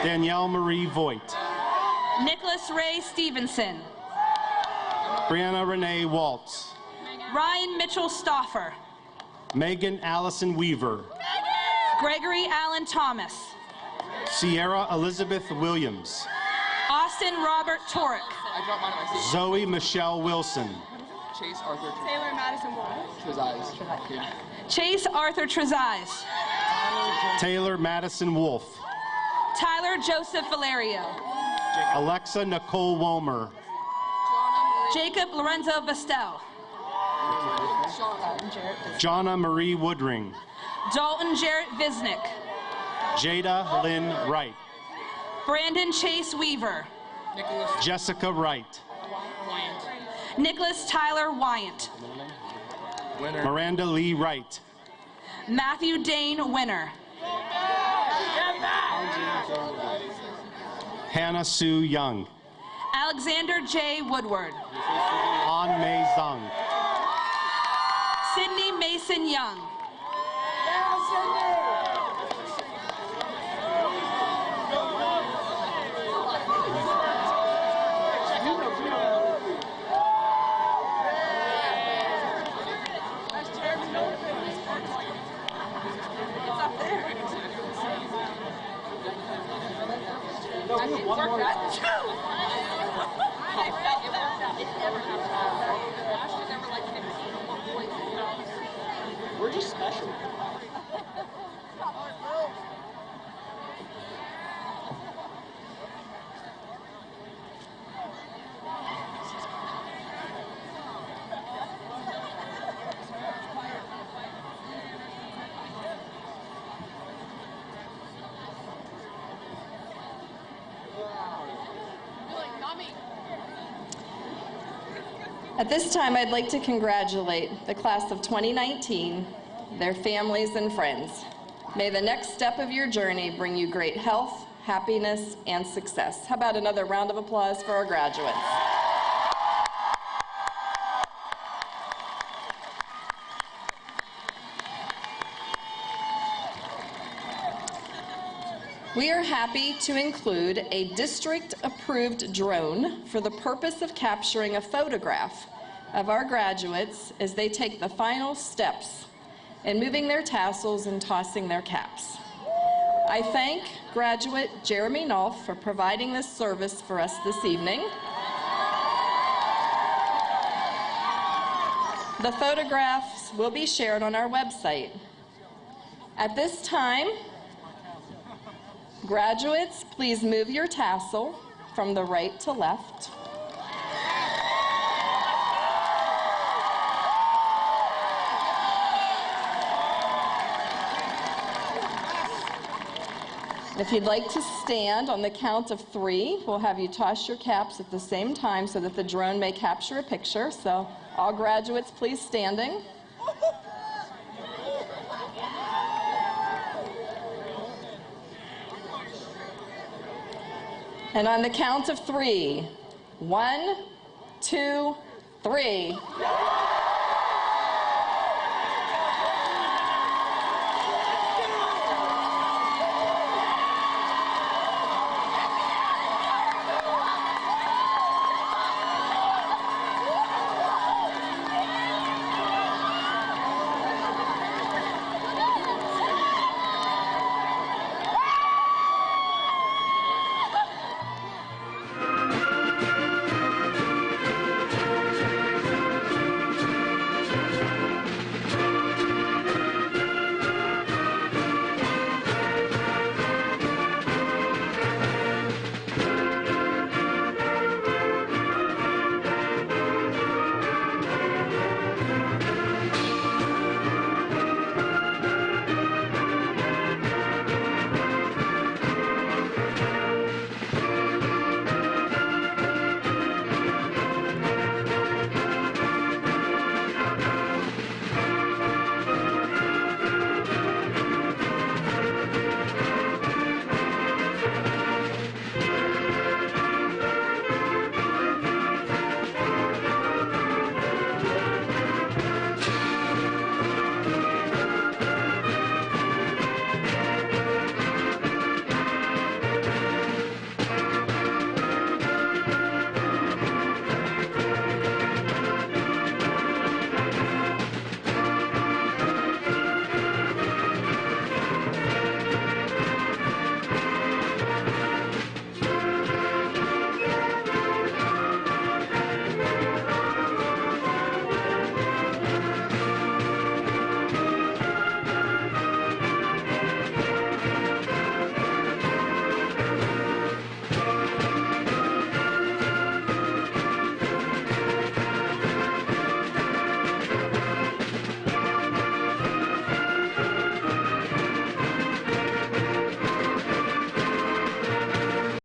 Danielle Marie Voigt. Nicholas Ray Stevenson. Brianna Renee Waltz. Ryan Mitchell Stoffer. Megan Allison Weaver. Gregory Allen Thomas. Sierra Elizabeth Williams. Austin Robert Torek. Zoe Michelle Wilson. Chase Arthur. Taylor Madison Wolf. Trezise. Chase Arthur Trezise. Taylor Madison Wolf. Tyler Joseph Valerio. Alexa Nicole Womer. Jacob Lorenzo Vestel. Jonna Marie Woodring. Dalton Jarrett Visnick. Jada Lynn Wright. Brandon Chase Weaver. Jessica Wright. Nicholas Tyler Wyant. Miranda Lee Wright. Matthew Dane Winner. Hannah Sue Young. Alexander J. Woodward. Han Mei Zhang. Sydney Mason Young. We're just special. At this time, I'd like to congratulate the class of 2019, their families and friends. May the next step of your journey bring you great health, happiness, and success. How about another round of applause for our graduates? We are happy to include a district-approved drone for the purpose of capturing a photograph of our graduates as they take the final steps in moving their tassels and tossing their caps. I thank graduate Jeremy Nolf for providing this service for us this evening. The photographs will be shared on our website. At this time, graduates, please move your tassel from the right to left. If you'd like to stand on the count of 3, we'll have you toss your caps at the same time so that the drone may capture a picture. So all graduates, please standing. And on the count of 3, 1, 2, 3.